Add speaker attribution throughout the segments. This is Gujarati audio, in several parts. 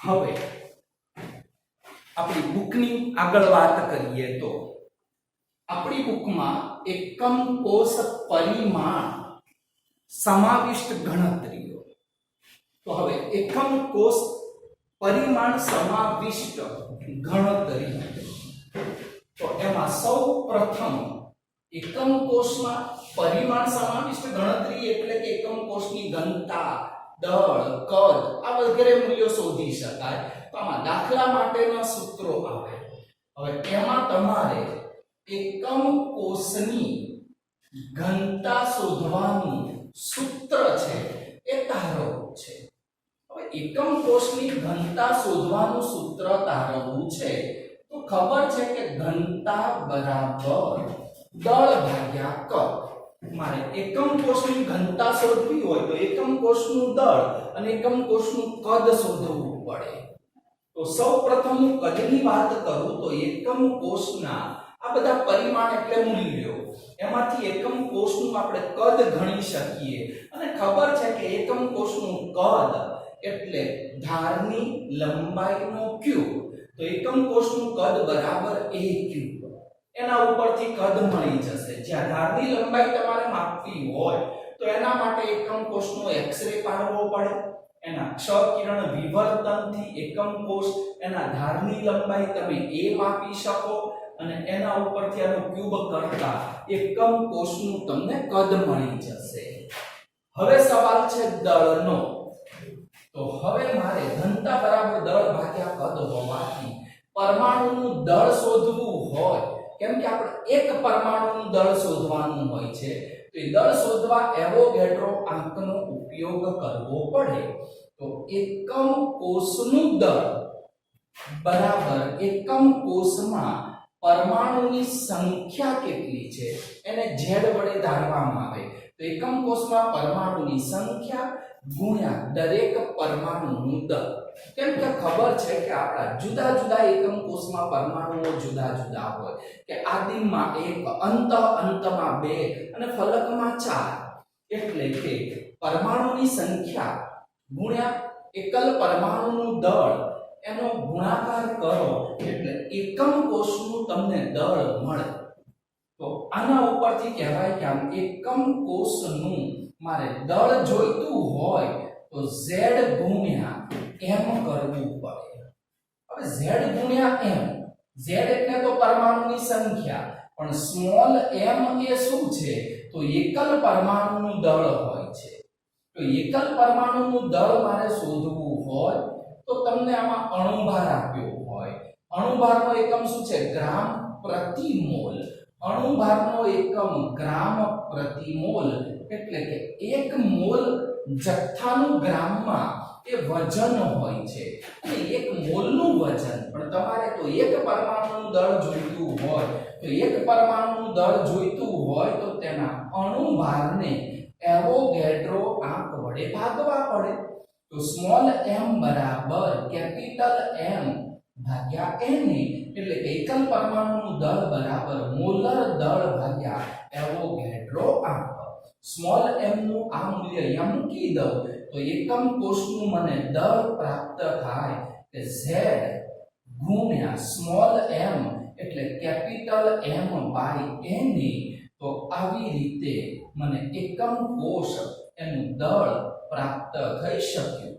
Speaker 1: હવે આપણી બુકની આગળ વાત કરીએ તો આપણી બુકમાં એકમ કોષ પરિમાણ સમાવિષ્ટ ગણતરીઓ. તો હવે એકમ કોષ પરિમાણ સમાવિષ્ટ ગણતરી, તો એમાં સૌ પ્રથમ એકમ કોષમાં પરિમાણ સમાવિષ્ટ ગણતરી એટલે કે એકમ કોષની ઘનતા, દળ, કદ આ વગેરે મૂલ્યો શોધી શકાય. તો આમાં દાખલા માટેના સૂત્રો આવે. હવે એમાં તમારે એકમ કોષની ઘનતા શોધવાનું સૂત્ર છે એ તારવવું છે. હવે એકમ કોષની ઘનતા શોધવાનું સૂત્ર તારવવું છે તો ખબર છે કે ઘનતા બરાબર દળ ભાગ્યા કદ. મારે એકમ કોષની ઘનતા શોધવી હોય તો એકમ કોષનું દળ અને એકમ કોષનું કદ શોધવું પડે. તો સૌપ્રથમ હું કદની વાત કરું તો એકમ કોષના આ બધા પરિમાણ એટલે મૂલ્યો, એમાંથી એકમ કોષનું આપણે કદ ગણી શકીએ અને ખબર છે કે એકમ કોષનું કદ એટલે ધારની લંબાઈનો ક્યુબ. તો એકમ કોષનું કદ બરાબર a ક્યુબ. એના ઉપરથી કદ મળી જશે. જ્યાં ધારની લંબાઈ તમારે માપવી હોય તો એના માટે એકમ કોષનો એક્સ-રે પાડવો પડે. એના ક્ષ કિરણ વિવર્તનથી એકમ કોષ એના ધારની લંબાઈ તમે a માપી શકો અને એના ઉપરથી આનો ક્યુબ કરતા એકમ કોષનું તમને કદ મળી જશે. હવે સવાલ છે દળનો. તો હવે મારે ઘનતા બરાબર દળ ભાગ્યા કદ હોવાથી પરમાણુનું દળ શોધવું હોય, કેમ કે આપણે એક પરમાણુનું દળ શોધવાનું હોય છે તો એ દળ શોધવા એવોગેડ્રો આંકનો ઉપયોગ કરવો પડે. તો એકમ કોષનું દળ બરાબર એકમ કોષમાં પરમાણુની સંખ્યા કેટલી છે એને z વડે ધારવામાં આવે. તો એકમ કોષમાં પરમાણુની સંખ્યા ગુણ્યા દરેક પરમાણુનું દળ. કેમ કે ખબર છે કે આપણા જુદા જુદા એકમ કોષમાં પરમાણુઓ જુદા જુદા હોય કે આદિમાં 1, અંતમાં 2 અને ફલકમાં 4. એટલે કે પરમાણુની સંખ્યા ગુણ્યા એકલ પરમાણુનું દળ એનો ગુણાકાર કરો એટલે એકમ કોષનું તમને દળ મળે. તો આના ઉપરથી કહેવાય કે આમ એકમ કોષનું મારે દળ જોઈતું હોય તો z ગુણ્યા m કરવું પડે. હવે z ગુણ્યા m, z એટલે તો પરમાણુની સંખ્યા, પણ સ્મોલ m એ શું છે તો એકલ પરમાણુનું દળ હોય છે. તો એકલ પરમાણુનું દળ મારે શોધવું હોય તો તમને આમાં અણુભાર આપ્યો હોય. અણુભારનો એકમ શું છે? ગ્રામ પ્રતિ મોલ. અણુભારનો એકમ ગ્રામ પ્રતિ મોલ એટલે કે 1 મોલ જથ્થાનું ગ્રામમાં એ વજન હોય છે. અને 1 મોલનું વજન પણ તમારે તો એક પરમાણુનું દળ જોઈતું હોય તો એક પરમાણુનું દળ જોઈતું હોય તો તેના અણુભારને એવોગેડ્રો આંક વડે ભાગવા પડે. તો સ્મોલ m બરાબર કેપિટલ M ભાગ્યા Na એટલે કે એકમ પરમાણુનું દળ બરાબર મોલર દળ ભાગ્યા એવોગેડ્રો આંક. સ્મોલ m નું આ મૂલ્ય અહીંયા મૂકી દઉં તો એકમ કોષનું મને દળ પ્રાપ્ત થાય કે z ગુણ્યા સ્મોલ m એટલે કેપિટલ M બાય Na. તો આવી રીતે મને એકમ કોષ એનું દળ પ્રાપ્ત થઈ શક્યું.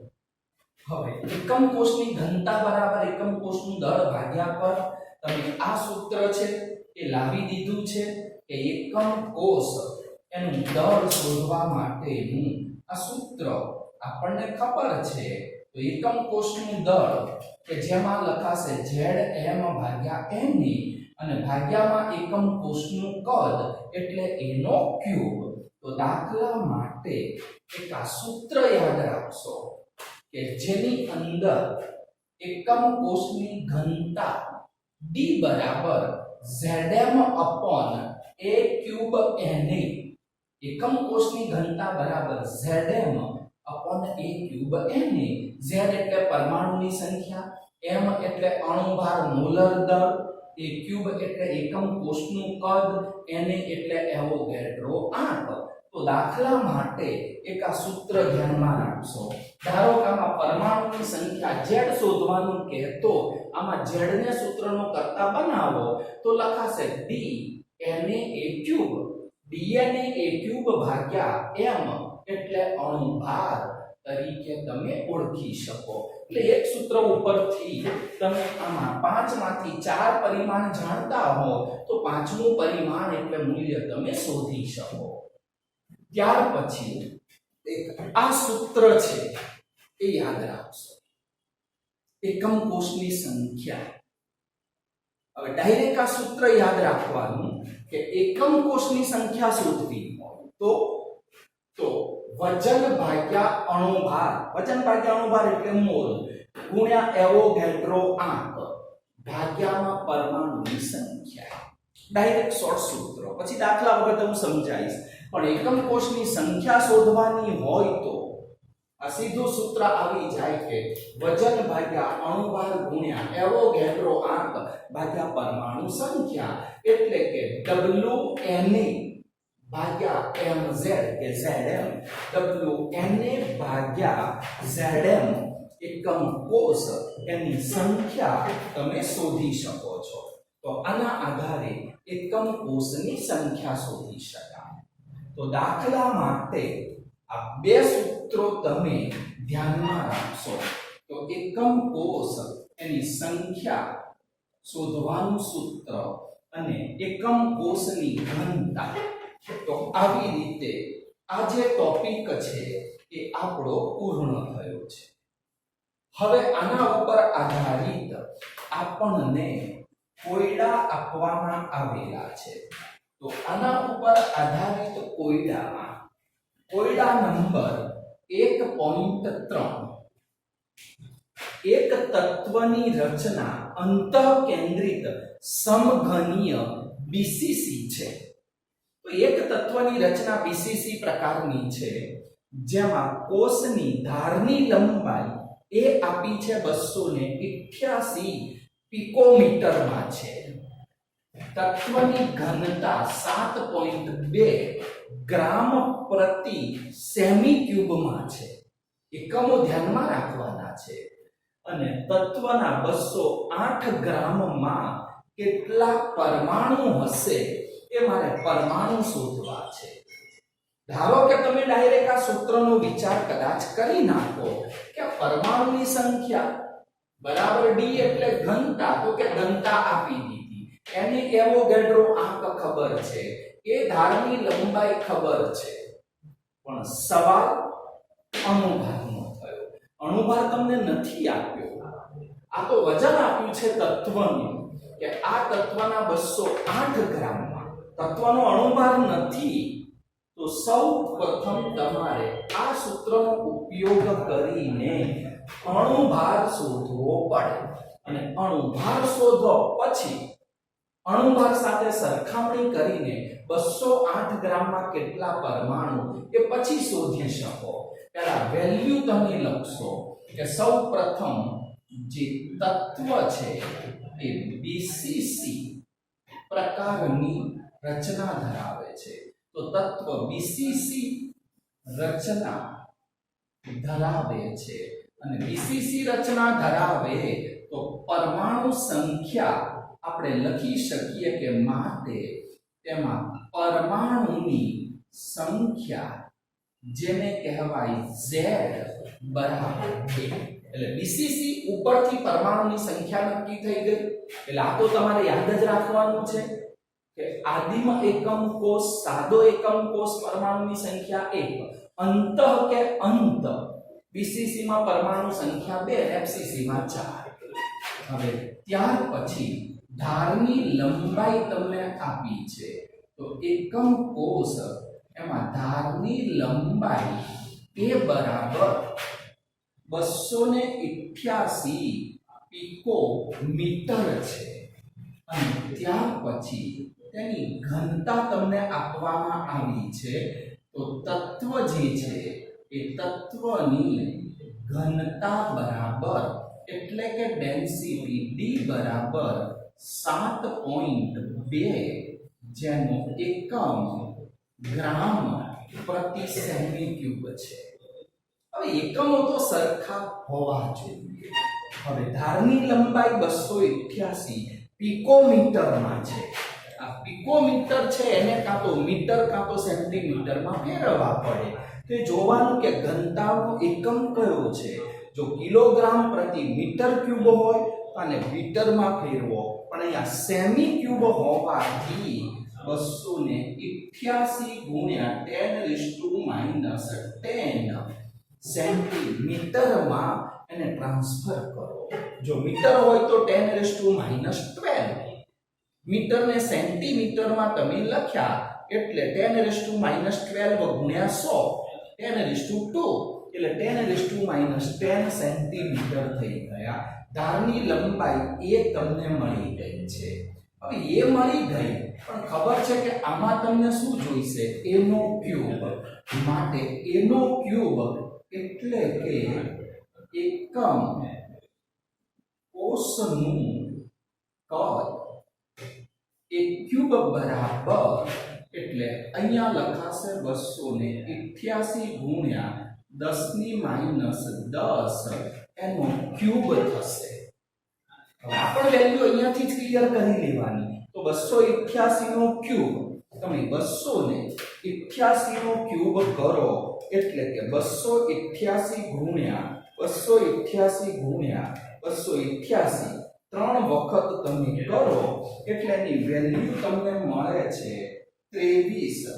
Speaker 1: હવે એકમ કોષની ઘનતા બરાબર એકમ કોષનું દળ ભાગ્યા કદ. તમે આ સૂત્ર છે એ લાવી દીધું છે કે એકમ કોષ એનું દળ શોધવા માટેનું આ સૂત્ર આપણને ખબર છે. તો એકમ કોષનું દળ કે જેમાં લખાશે zm ભાગ્યા Na અને ભાગ્યામાં એકમ કોષનું કદ એટલે એનો ક્યુબ. તો દાખલા માટે એક આ સૂત્ર યાદ રાખશો કે જેની અંદર એકમ કોષની ઘનતા d બરાબર zm upon a cube Na. એકમ કોષની ઘનતા બરાબર zm upon a cube Na. z એટલે પરમાણુની સંખ્યા, m એટલે અણુભાર મોલર દળ, a ક્યુબ એટલે એકમ કોષનું કદ, Na એટલે એવોગેડ્રો આંક. તો દાખલા માટે એક આ સૂત્ર ધ્યાનમાં રાખશો. ધારો કે તબક્કામાં પરમાણુની સંખ્યા z શોધવાનું કહેતો આમાં z ને સૂત્રનો કરતા બનાવો તો લખાશે dna³ ભાગ્યા m એટલે અણુભાર તરીકે તમે ઓળખી શકો। એટલે એક સૂત્ર ઉપરથી તમે આમાં 5 માંથી 4 પરિમાણ જાણતા હો તો પાંચમું પરિમાણ એટલે મૂલ્ય તમે શોધી શકો। ત્યાર પછી આ સૂત્ર છે એ યાદ રાખશો, એકમ કોષની સંખ્યા। હવે ડાયરેક્ટ આ સૂત્ર યાદ રાખવાનું કે એકમ કોષની સંખ્યા શોધવી હોય તો વજન ભાગ્યા અણુભાર, વજન ભાગ્યા અણુભાર એટલે મોલ ગુણ્યા એવોગેડ્રો આંક ભાગ્યામાં પરમાણુની સંખ્યા। ડાયરેક્ટ શોર્ટ સૂત્ર, પછી દાખલા વગર હું સમજાવીશ, પણ એકમ કોષની સંખ્યા શોધવાની હોય તો આ સીધું સૂત્ર આવી જાય કે વજન ભાગ્યા અણુભાર ગુણ્યા એવોગેડ્રો આંક ભાગ્યા પરમાણુ સંખ્યા, એટલે કે WNA ભાગ્યા mz કે zm, WNA ભાગ્યા zm એકમ કોષ એની સંખ્યા તમે શોધી શકો છો। તો આના આધારે એકમ કોષની સંખ્યા શોધી શકાય। તો દાખલા માટે આ બે સૂત્રો તમે ધ્યાનમાં રાખશો તો એકમ કોષ એની સંખ્યા શોધવાનું સૂત્ર અને એકમ કોષની ઘનતા। તો આવી રીતે આ જે ટોપિક છે એ આપણો પૂર્ણ થયો છે। હવે આના ઉપર આધારિત આપણને કોયડા આપવામાં આવેલા છે। તો આના ઉપર આધારિત કોયડામાં કોયડા નંબર 1.3 એક તત્વની રચના અંતઃકેન્દ્રિત સમઘનીય બીસીસી છે। તો એક તત્વની રચના બીસીસી પ્રકારની છે જેમાં કોષની ધારની લંબાઈ એ આપી છે 288 પિકોમીટરમાં છે, તત્વની ઘનતા 7.2 ગ્રામ પ્રતિ સેમી ક્યુબમાં છે, એકમો ધ્યાનમાં રાખવાના છે, અને તત્વના 208 ગ્રામમાં કેટલા પરમાણુ હશે એ મારે પરમાણુ શોધવા છે। ધારો કે તમે ડાયરેક્ટ આ સૂત્રનો વિચાર કદાચ કરી નાખો કે પરમાણુની સંખ્યા બરાબર d એટલે ઘનતા, તો કે ઘનતા આપી દીધી, એને એવોગેડ્રો આંક ખબર છે, એ ધારની લંબાઈ ખબર છે, પણ સવાલ અણુભારનો થયો। અણુભાર તમને નથી આપ્યો, આ તો વજન આપ્યું છે તત્વનું કે આ તત્વના 208 ગ્રામમાં, તત્વનો અણુભાર નથી। તો સૌ પ્રથમ તમારે આ સૂત્રનો ઉપયોગ કરીને અણુભાર શોધવો પડે, અને અણુભાર શોધો પછી અણુભાર સાથે સરખામણી કરીને 208 ગ્રામમાં કેટલા પરમાણુ એ પછી શોધી શકો। પહેલા વેલ્યુ તમે લખશો કે સૌ પ્રથમ જે તત્વ છે એ બીસીસી પ્રકારની રચના ધરાવે છે। તો તત્વ બીસીસી રચના ધરાવે છે, અને બીસીસી રચના ધરાવે તો પરમાણુ સંખ્યા આપણે લખી શકીએ કે માટે તેમાં પરમાણુની સંખ્યા જેને કહેવાય z બરાબર 1। એટલે બીસીસી ઉપરથી પરમાણુની સંખ્યા નક્કી થઈ ગઈ। એટલે આ તો તમારે યાદ જ રાખવાનું છે કે આદિમ એકમ કોષ, સાદો એકમ કોષ પરમાણુની સંખ્યા 1, અંતઃ કે અંત બીસીસી માં પરમાણુ સંખ્યા 2, એફસીસી માં 4। હવે ત્યાર પછી ધારની લંબાઈ તમને આપી છે, તો એકમ કોષ એમાં ધારની લંબાઈ એ બરાબર 288 પિકોમીટર છે, અને ત્યાર પછી તેની ઘનતા તમને આપવામાં આવી છે। તો તત્વ જે છે એ તત્વની ઘનતા બરાબર એટલે કે ડેન્સિટી d બરાબર 7.2 જેનો એકમ ગ્રામ પ્રતિ સેમી ક્યુબ છે। હવે હવે એકમો તો સરખા હોવા જોઈએ. હવે ધારની લંબાઈ 288 પિકોમીટરમાં છે. આ પિકોમીટર છે એને કાં તો મીટર કાં તો સેન્ટીમીટરમાં ફેરવવા પડે. તે જોવાનું કે ઘનતાનો એકમ કયો છે. જો કિલોગ્રામ પ્રતિ મીટર ક્યુબ હોય અને મીટરમાં ફેરવો, પણ અહીંયા સેમી ક્યુબ હોવાથી 288 ગુણ્યા 10⁻10 સેન્ટીમીટરમાં એને ટ્રાન્સફર કરો. જો મીટર હોય તો 10⁻12, મીટર ને સેન્ટીમીટરમાં તમે લખ્યા એટલે 10⁻12 ગુણ્યા 100 10⁻2 એટલે 10⁻10 સેન્ટીમીટર થઈ ગયા. ધારની લંબાઈ એ તમને મળી ગઈ છે. હવે એ મળી ગઈ, પણ ખબર છે કે આમાં તમને શું જોઈશે? એનો ક્યુબ. માટે એનો ક્યુબ એટલે કે એકમ કોષનું કદ. એક ક્યુબ બરાબર એટલે અહીંયા લખાશે 288 ગુણ્યા 10⁻10 એનો ક્યુબ થશે. હવે આપણે વેલ્યુ અહીંયાથી જ ક્લિયર કરી લેવાની. તો 288 નો ક્યુબ તમે 288 નો ક્યુબ કરો એટલે કે 288 ગુણ્યા 288 ત્રણ વખત તમે કરો એટલે એની વેલ્યુ તમને મળે છે 23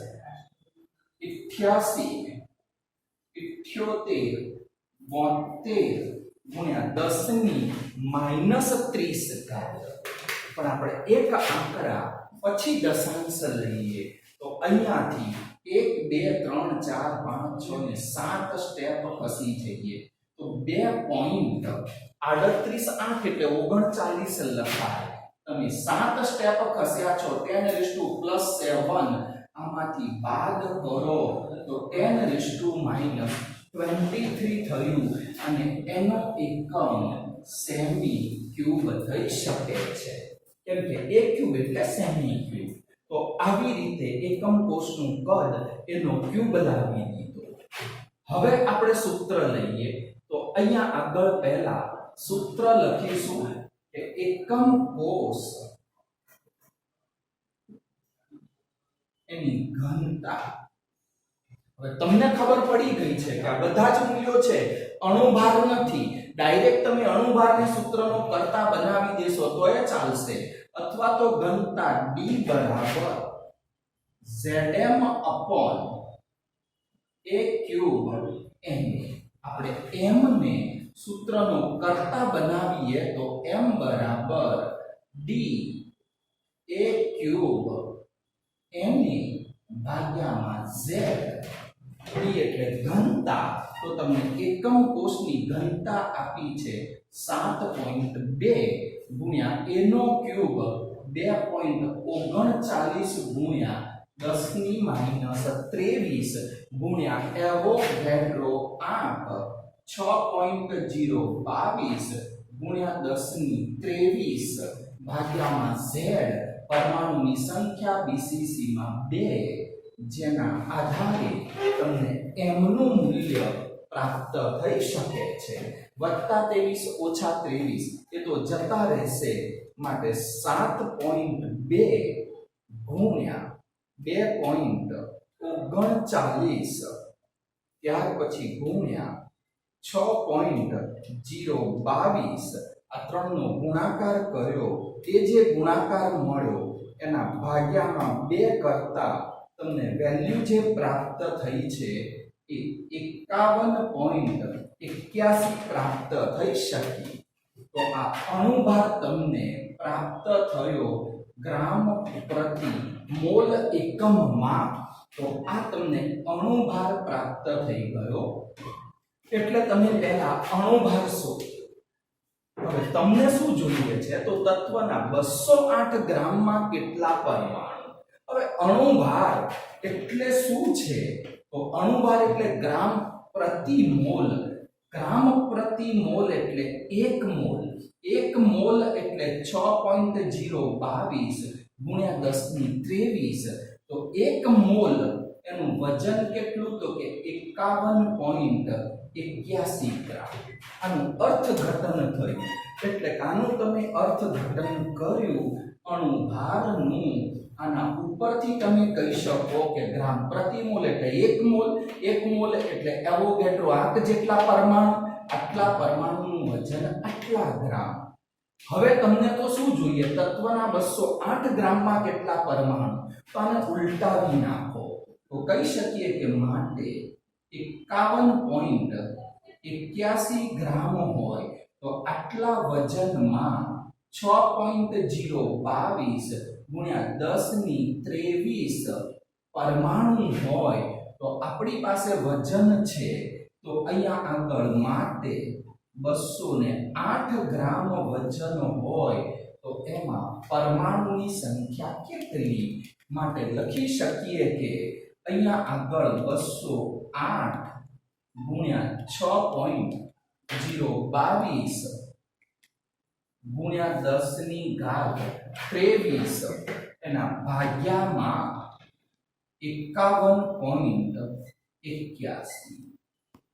Speaker 1: 88 78 72 ગુણ્યા 10⁻30 ઘાત. પણ આપણે એક આંકડા પછી દશાંશ લઈએ તો અહીંયાથી 1 2 3 4 5 6 ને 7 સ્ટેપ ખસી જઈએ તો 2.38 એટલે 39 લખાય. તમે 7 સ્ટેપ ખસ્યા છો 10⁻7 આમાંથી બાદ કરો તો 10⁻23 થયું અને એનો એકમ સેમી ક્યુબ થઈ શકે છે. કેમ કે એક ક્યુબ એટલે સેમી ક્યુબ. તો આવી રીતે એકમ કોષનું કદ એનો ક્યુબ લાવી દીધો. હવે આપણે સૂત્ર લઈએ તો અહીંયા આગળ પહેલા સૂત્ર લખીશું કે એકમ કોષ એની ઘનતા. હવે તમને ખબર પડી ગઈ છે કે આ બધા જ મૂલ્યો છે, અણુભાર નથી. ડાયરેક્ટ તમે અણુભારને સૂત્રનો કરતા બનાવી દેશો તો એ ચાલશે, અથવા તો ઘનતા D બરાબર Zm upon A cube n. આપણે m ને સૂત્રનો કરતા બનાવીએ તો m બરાબર D A cube n ભાગ્યામાં z. D એટલે ઘનતા, તો તમને એકમ કોષની ઘનતા આપી છે 7.2 ગુણ્યા એનો ક્યુબ 2.39 ગુણ્યા 10⁻23 ગુણ્યા એવોગાડ્રો આંક 6.022 ગુણ્યા 10�23 ભાગ્યામાં z પરમાણુની સંખ્યા BCC માં 2, જેના આધારે તમને m નું મૂલ્ય પ્રાપ્ત થઈ શકે છે. +23 - 23 એ તો જતા રહેશે, માટે 7.2 ગુણ્યા 2.39 ત્યાર પછી ગુણ્યા 6.022 આ ત્રણનો ગુણાકાર કર્યો, એ જે ગુણાકાર મળ્યો એના ભાગ્યામાં 2 કરતા તમને વેલ્યુ જે પ્રાપ્ત થઈ છે એ 51.81 પ્રાપ્ત થઈ શકી. તો આ અણુભાર તમને પ્રાપ્ત થયો ગ્રામ પ્રતિ મોલ એકમમાં. તો આ તમને અણુભાર પ્રાપ્ત થઈ ગયો. એટલે તમે પહેલા અણુભાર શોધો. હવે તમને શું જોઈએ છે? તો તત્વના 208 ગ્રામમાં કેટલા પરમાણુ. હવે અણુભાર એટલે શું છે? તો અણુભાર એટલે ગ્રામ પ્રતિ મોલ. ગ્રામ પ્રતિ મોલ એટલે 1 મોલ. 1 મોલ એટલે 6.022 ગુણ્યા 10⁻23. તો 1 મોલ એનું વજન કેટલું? તો કે 51.81 81 ગ્રામ આનું અર્થઘટન થયું એટલે કે આનું તમે અર્થઘટન કર્યું અણુભારનું આના ઉપરથી તમે કહી શકો કે ગ્રામ પ્રતિ મોલ એટલે 1 મોલ એટલે એવોગેડ્રો આંક જેટલા પરમાણુ આટલા પરમાણુનું વજન આટલા ગ્રામ હવે તમને તો શું જોઈએ તત્વના 208 ગ્રામમાં કેટલા પરમાણુ તો આને ઉલટાવી નાખો તો કહી શકીએ કે માટે 51.81 ગ્રામ હોય તો આટલા વજનમાં 6.022 ગુણ્યા 10 ની 23 પરમાણુ હોય તો આપણી પાસે વજન છે તો અહીંયા આગળ માટે 208 ગ્રામ વજન હોય તો એમાં પરમાણુની સંખ્યા કેટલી માટે લખી શકીએ કે અહીંયા આગળ 208 ગુણ્યા 6.022 ગુણ્યા 10 ની ઘાત 23 એના ભાગ્યામાં 51.81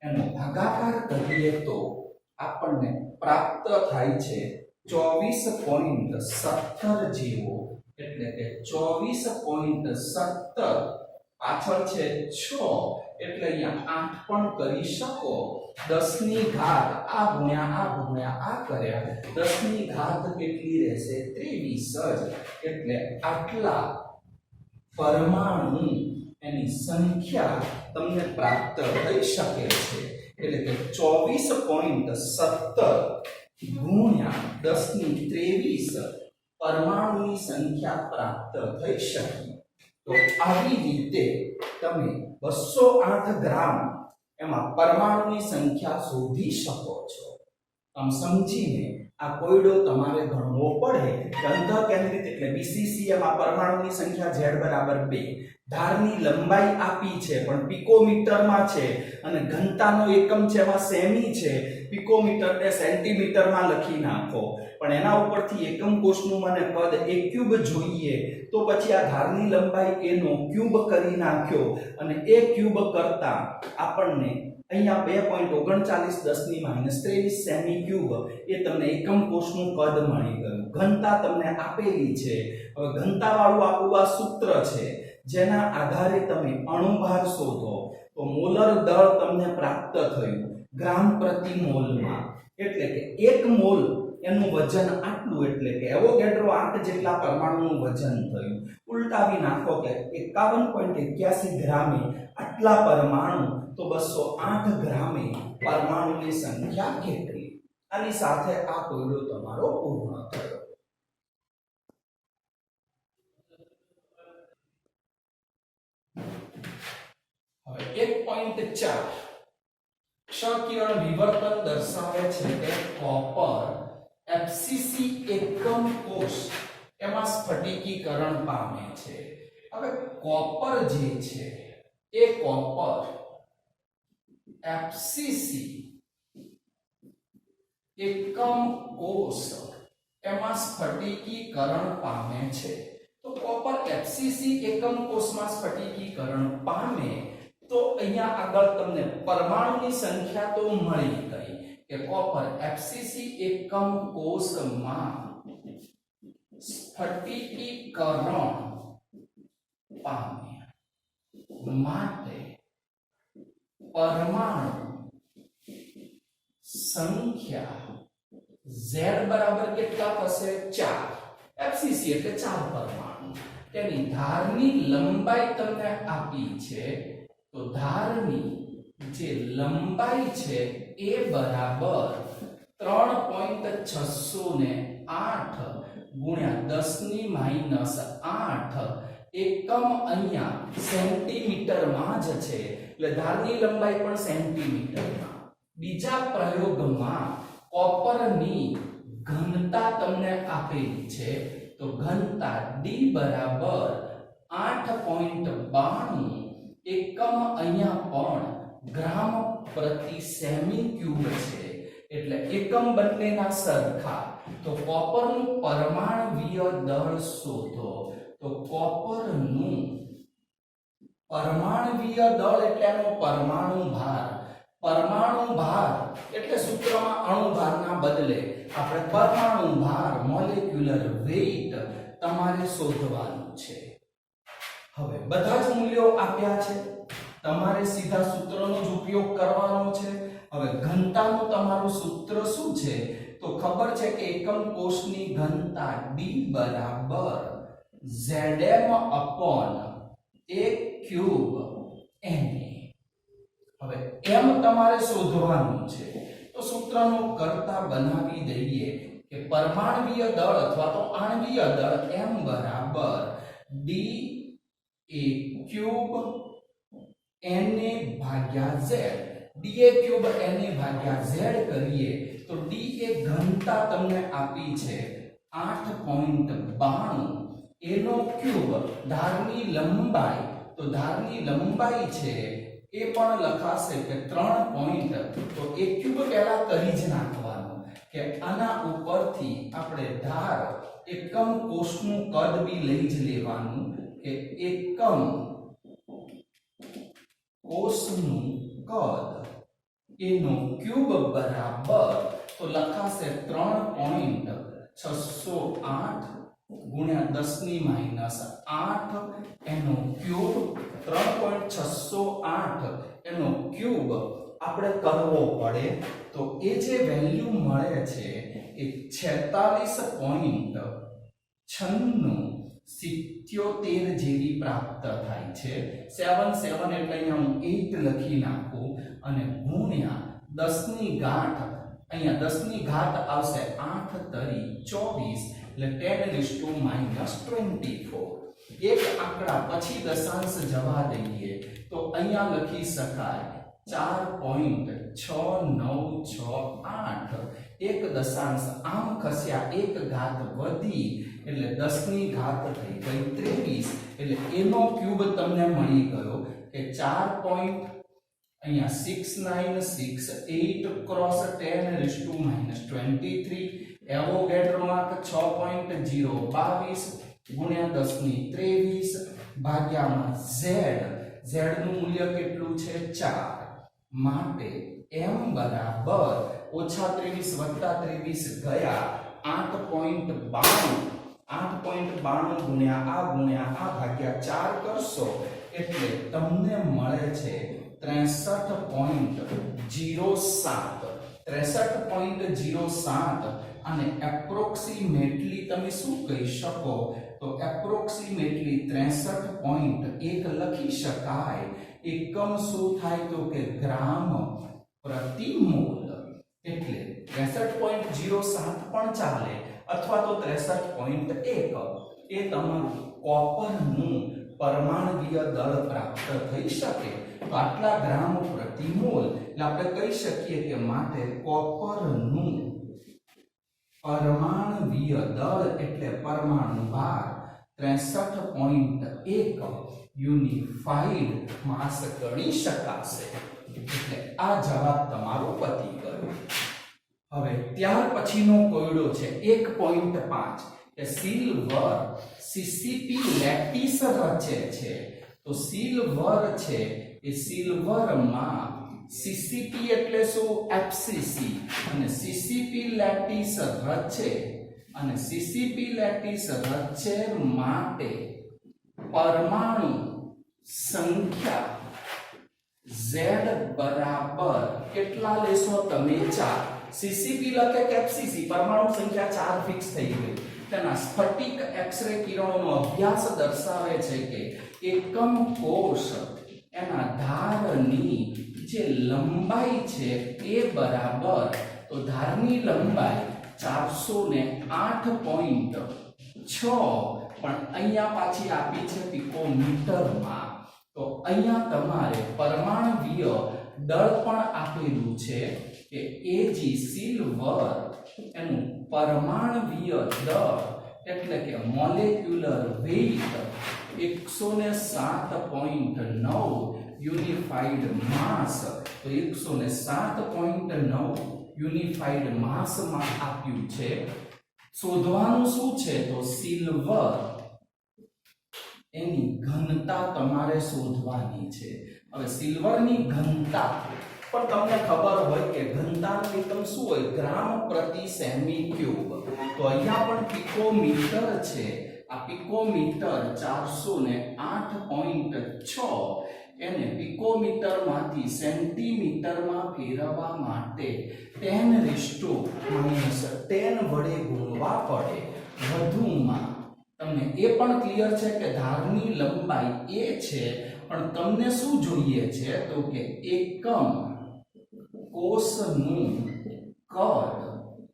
Speaker 1: એનો ભાગાકાર કરીએ તો આપણને પ્રાપ્ત થાય છે 24.17 જેવો એટલે કે 24.17 પાછળ છે 6 એટલે અહીંયા 8 પણ કરી શકો 10 ની ઘાત આ ગુણ્યા આ કર્યા 10 ની ઘાત કેટલી રહેશે 23 જ એટલે આટલા પરમાણુ એની સંખ્યા તમને પ્રાપ્ત થઈ શકે છે એટલે કે 24.17 ગુણ્યા 10 ની 23 પરમાણુની સંખ્યા પ્રાપ્ત થઈ શકે તો આવી રીતે તમે 208 ગ્રામ એમાં પરમાણુની સંખ્યા શોધી શકો છો આમ સમજીને આ કોયડો તમારે ગણવો પડે અંતઃ કેન્દ્રિત એટલે BCC એમાં પરમાણુની સંખ્યા Z બરાબર 2 ધારની લંબાઈ આપી છે પણ પિકોમીટરમાં છે અને ઘનતાનો એકમ છે એમાં સેમી છે પિકોમીટરને સેન્ટીમીટરમાં લખી નાખો પણ એના ઉપરથી એકમ કોષનું મને પદ a ક્યુબ જોઈએ તો પછી આ ધારની લંબાઈ a નો ક્યુબ કરી નાખ્યો અને a ક્યુબ કરતા આપણને અહીંયા 2.39 10 ની -23 સેમી ક્યુબ એ તમને એકમ કોષનું કદ મળી ગયું ઘનતા તમને આપેલી છે હવે ઘનતા વાળું આપણું આ સૂત્ર છે જેના આધારે તમે અણુભાર શોધો તો મોલર દળ તમને પ્રાપ્ત થયું ગ્રામ પ્રતિ મોલમાં એટલે કે 1 મોલ એનું વજન આટલું એટલે કે એવોગેડ્રો આંક જેટલા પરમાણુનું વજન થયું ઉલટાવી નાખો કે 51.81 ગ્રામે આટલા પરમાણુ તો 208 ગ્રામે પરમાણુની સંખ્યા કેટલી આની સાથે આ કોયડો તમારો પૂર્ણ થયો હવે 1.4 ક્ષkiરણ વિવર્તન દર્શાવે છે કે કોપર FCC એકમ કોષ એમાં સ્ફટિકીકરણ પામે છે હવે કોપર જે છે એ કોપર FCC એકમ કોષ એમાં સ્ફટિકીકરણ પામે છે તો કોપર FCC એકમ કોષમાં સ્ફટિકીકરણ પામે તો અહીંયા આગળ તમને પરમાણુની સંખ્યા તો મળી ગઈ કે કોપર FCC એકમ કોષમાં સ્ફટિકીકરણ પામે માટે પરમાણુ સંખ્યા Z બરાબર કેટલા થશે 4 FCC એટલે 4 પરમાણુ તેની ધારની લંબાઈ તમને આપી છે તો ધારની જે લંબાઈ છે એ બરાબર 3.608 ગુણ્યા 10 ની -8 એકમ અહીંયા સેન્ટીમીટરમાં જ છે એટલે ધારની લંબાઈ પણ સેન્ટીમીટરમાં બીજા પ્રયોગમાં કોપરની ઘનતા તમને આપેલી છે તો ઘનતા D બરાબર 8.92 એકમ અહીંયા પણ ગ્રામ પ્રતિ સેમી ક્યુબ છે એટલે એકમ બંનેના સરખા તો કોપરનું પરમાણુય દળ શોધો તો કોપરનું પરમાણુય દળ એટલે એનો પરમાણુ ભાર પરમાણુ ભાર એટલે સૂત્રમાં અણુ ભારના બદલે આપણે પરમાણુ ભાર મોલેક્યુલર વેઇટ તમારે શોધવાનું છે. હવે બધા જ મૂલ્યો આપ્યા છે, તમારે સીધા સૂત્રનો જ ઉપયોગ કરવાનો છે. હવે ઘનતાનું તમારું સૂત્ર શું છે? તો ખબર છે કે એકમ કોષની ઘનતા D બરાબર Zm upon a cube Na. હવે m તમારે શોધવાનું છે, તો સૂત્રનો કરતા બનાવી દઈએ કે પરમાણ્વીય દળ અથવા તો આણ્વીય દળ m બરાબર D a cube Na ભાગ્યા z. d a cube Na ભાગ્યા z કરીએ તો d એ ઘનતા તમને આપી છે 8.92. એનો ક્યુબ ધારની લંબાઈ, તો ધારની લંબાઈ છે એ પણ લખાશે કે 3. તો એ ક્યુબ પહેલા કરી જ નાખવાનું કે આના ઉપરથી આપણે ધાર એકમ કોષનું કદ બી લઈ જ લેવાનું કે એકમ કોષનું કદ એનો ક્યુબ બરાબર તો લખાશે 3.608 ગુણ્યા 10 ની -8 એનો ક્યુબ. 3.608 એનો ક્યુબ આપણે કરવો પડે તો એ જે વેલ્યુ મળે છે એ 46.96 જેવી પ્રાપ્ત થાય છે. 7 એટલે અહીંયા હું 8 લખી નાખું અને ગુણ્યા 10 ની ઘાત, અહીંયા 10 ની ઘાત આવશે 8 તરી 24 એટલે 10⁻²4. એક આંકડા પછી દશાંશ જવા દઈએ તો અહીંયા લખી શકાય 4.6968. એક દશાંશ આમ ખસ્યા, એક ઘાત વધી એટલે 10 ની ઘાત થઈ ગઈ 23. એટલે એનો ક્યુબ તમને મળી ગયો કે 4.6968 ક્રોસ 10⁻²3. એવોગેડ્રોમાં 6.022 ગુણ્યા 10 ની 23 ભાગ્યામાં z. z નું મૂલ્ય કેટલું છે? 4. માટે m બરાબર -23 + 23 ગયા 8.92 ગુણ્યા આ ભાગ્યા 4 કરશો એટલે તમને મળે છે 63.07. 63.07 અને એપ્રોક્સિમેટલી તમે શું કહી શકો? તો એપ્રોક્સિમેટલી 63.1 લખી શકાય. એકમ શું થાય તો કે ગ્રામ પ્રતિ મોલ. એટલે 63.07 પણ ચાલે અથવા તો 63.1. એ તમારું કોપરનું પરમાણ્વીય દળ પ્રાપ્ત થઈ શકે. તો આટલા ગ્રામ પ્રતિ મોલ એટલે આપણે કહી શકીએ કે માટે કોપરનું પરમાણ્વીય દળ એટલે પરમાણુ ભાર 63.1 યુનિફાઈડ માસ ગણી શકાશે. એટલે આ જવાબ તમારો પતી ગયો. હવે ત્યાર પછીનો કોયડો છે 1.5 કે સિલ્વર સીસીપી લેટિસ રચે છે. તો સિલ્વર છે એ સિલ્વરમાં સીસીપી એટલે શું? એફસીસી. અને સીસીપી લેટિસ રચે અને સીસીપી લેટિસ રચે માટે પરમાણુ સંખ્યા z બરાબર કેટલા લેશો તમે? 4. સીસીપી લખે કે એફસીસી, પરમાણુ સંખ્યા 4 ફિક્સ થઈ ગઈ. તેના સ્ફટિક એક્સ-રે કિરણોનો અભ્યાસ દર્શાવે છે કે એકમ કોષ એના ધારની જે લંબાઈ છે એ બરાબર, તો ધારની લંબાઈ 408.6 પણ અહીંયા પાછી આપી છે પિકોમીટરમાં. તો અહીંયા તમારે પરમાણ્વીય દળ પણ આપેલું છે કે Ag સિલ્વર એનું પરમાણ્વીય દળ એટલે કે મોલેક્યુલર વેઇટ 107.9 યુનિફાઈડ માસ. તો 107.9 યુનિફાઈડ માસમાં આપ્યું છે. શોધવાનું શું છે? તો સિલ્વર એની ઘનતા તમારે શોધવાની છે. હવે સિલ્વરની ઘનતા પણ તમને ખબર હોય કે ઘનતાનું એકમ શું હોય? ગ્રામ પ્રતિ સેમી ક્યુબ. તો અહીંયા પણ પિકોમીટર છે. આ પિકોમીટર 408.6 એને પિકોમીટરમાંથી સેન્ટીમીટરમાં ફેરવવા માટે 10⁻10 વડે ગુણવા પડે. વધુમાં તમને એ પણ ક્લિયર છે કે ધારની લંબાઈ a છે, પણ તમને શું જોઈએ છે? તો કે એકમ કોષનું કદ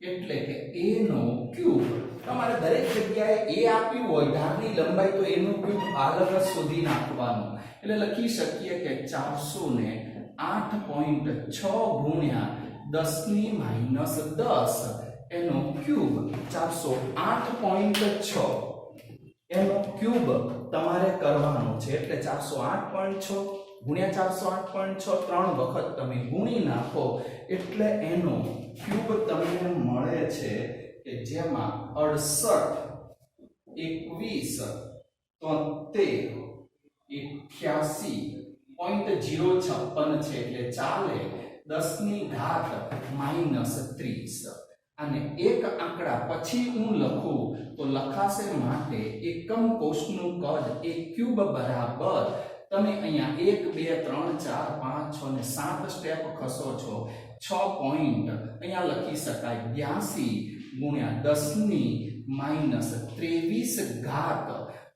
Speaker 1: એટલે કે a નો ક્યુબ. તમારે દરેક જગ્યાએ a આપ્યું હોય ધારની લંબાઈ તો a નો ક્યુબ અલગ જ શોધી નાખવાનું. એટલે લખી શકીએ કે 408.6 ગુણ્યા 10⁻10 એનો ક્યુબ 408.6 એનો ક્યુબ તમારે કરવાનો છે. એટલે 408.6 ગુણ્યા 408.6 ત્રણ વખત તમે ગુણી નાખો એટલે એનો ક્યુબ તમને મળે છે કે જેમાં 68 21 73 88.056 છે. એટલે ચાલે 10⁻30. અને એક આંકડા પછી હું લખું તો લખાશે માટે એકમ કોષનું કદ એ ક્યુબ બરાબર તમે અહીંયા 1 2 3 4 5 6 ને 7 સ્ટેપ ખસો છો 6 પોઈન્ટ અહીંયા લખી શકાય 82 ગુણ્યા 10⁻23 ઘાત.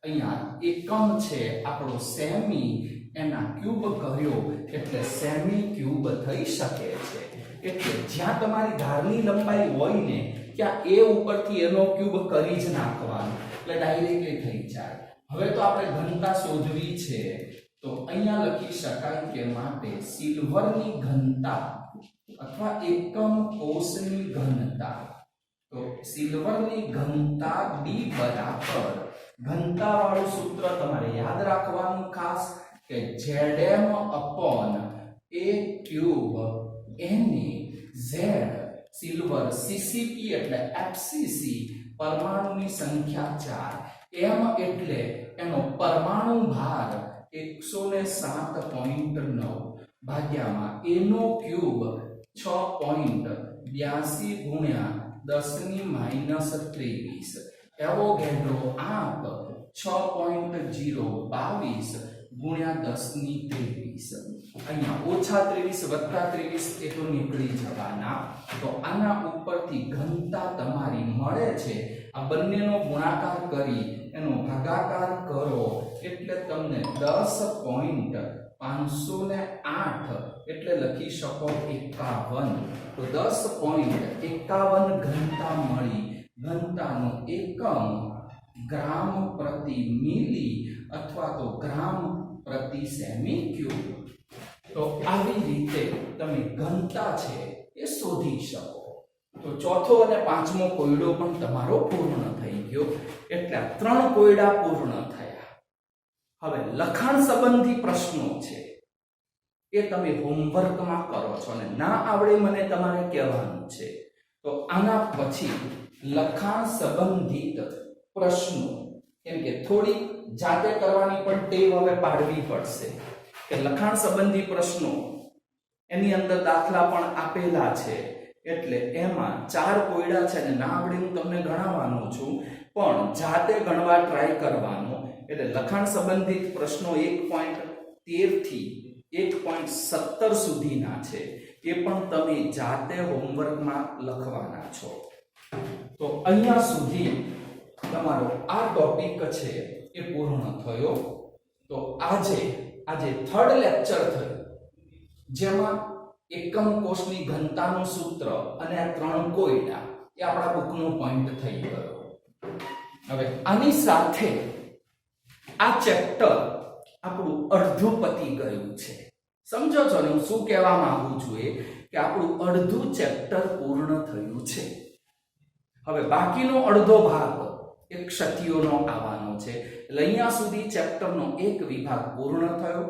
Speaker 1: અહીંયા એકમ છે આપણો સેમી, એના ક્યુબ કર્યો એટલે સેમી ક્યુબ થઈ શકે છે. એટલે જ્યાં તમારી ધારની લંબાઈ હોય ને ત્યાં એ ઉપરથી એનો ક્યુબ કરી જ નાખવાનો એટલે ડાયરેક્ટલી થઈ જાય. હવે તો આપણે ઘનતા શોધવી છે તો અહીંયા લખી શકાય કે માટે સિલ્વરની ઘનતા અથવા એકમ કોષની ઘનતા. તો સિલ્વરની ઘનતા D બરાબર ઘનતા વાળું સૂત્ર તમારે યાદ રાખવાનું ખાસ કે Zm upon a ક્યુબ એને Z સિલ્વર CCP એટલે FCC પરમાણુની સંખ્યા 4 m એટલે એનો પરમાણુ ભાર 107.9 ભાગ્યામાં a નો ક્યુબ 6.82 ગુણ્યા 10⁻23 એવોગેડ્રો આંક 6.022 ગુણ્યા 10⁻23. અહીંયા -23 + 23 એ તો નીકળી જવાના. તો આના ઉપરથી ઘનતા તમારી મળે છે. આ બંનેનો ગુણાકાર કરી એનો ભાગાકાર કરો એટલે તમને 10.508 એટલે લખી શકો 51. તો 10.51 ઘનતા મળી. ઘનતાનો એકમ ગ્રામ પ્રતિ મિલી અથવા તો ગ્રામ પ્રતિ સેમી ક્યુબ. તો આવી રીતે તમે ઘનતા છે એ શોધી શકો. તો ચોથો અને પાંચમો કોયડો પણ તમારો પૂર્ણ થઈ ગયો. એટલે 3 કોયડા પૂર્ણ થયા. હવે લખાણ સંબંધી પ્રશ્નો છે એ તમે હોમવર્કમાં કરો છો અને ના આવડે મને તમારે કહેવાનું છે. તો આના પછી લખાણ સંબંધિત પ્રશ્નો કેમ કે થોડી જાતે કરવાની પણ ટેવ હવે પાડવી પડશે કે લખાણ સંબંધી પ્રશ્નો એની અંદર દાખલા પણ આપેલા છે. એટલે એમાં 4 કોયડા છે અને ના આવડે હું તમને ગણાવવાનો છું પણ જાતે ગણવા ટ્રાય કરવાનો. એટલે લખાણ સંબંધિત પ્રશ્નો 1.13 થી 1.17 સુધીના છે એ પણ તમે જાતે હોમવર્કમાં લખવાના છો. તો અહીંયા સુધી તમારો આ ટોપિક છે એ પૂર્ણ થયો. તો આજે 3rd લેક્ચર થયું જેમાં એકમ કોષની ઘનતાનું સૂત્ર અને આ 3 કોયડા એ આપણા બુકનો પોઈન્ટ થઈ ગયો. હવે આની સાથે આ ચેપ્ટર આપણું અડધું પતી ગયું છે. સમજો છો ને હું શું કહેવા માંગુ છું કે આપણું અડધું ચેપ્ટર પૂર્ણ થયું છે. હવે બાકીનો અડધો ભાગ એક ક્ષતિઓનો આવવાનો છે. એટલે અહીંયા સુધી ચેપ્ટરનો એક વિભાગ પૂર્ણ થયો.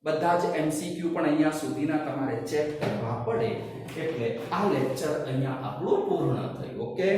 Speaker 1: બધા જ MCQ પણ અહીંયા સુધીના તમારે ચેક કરવા પડે. એટલે આ લેક્ચર અહીંયા આપણું પૂર્ણ થયું. ઓકે.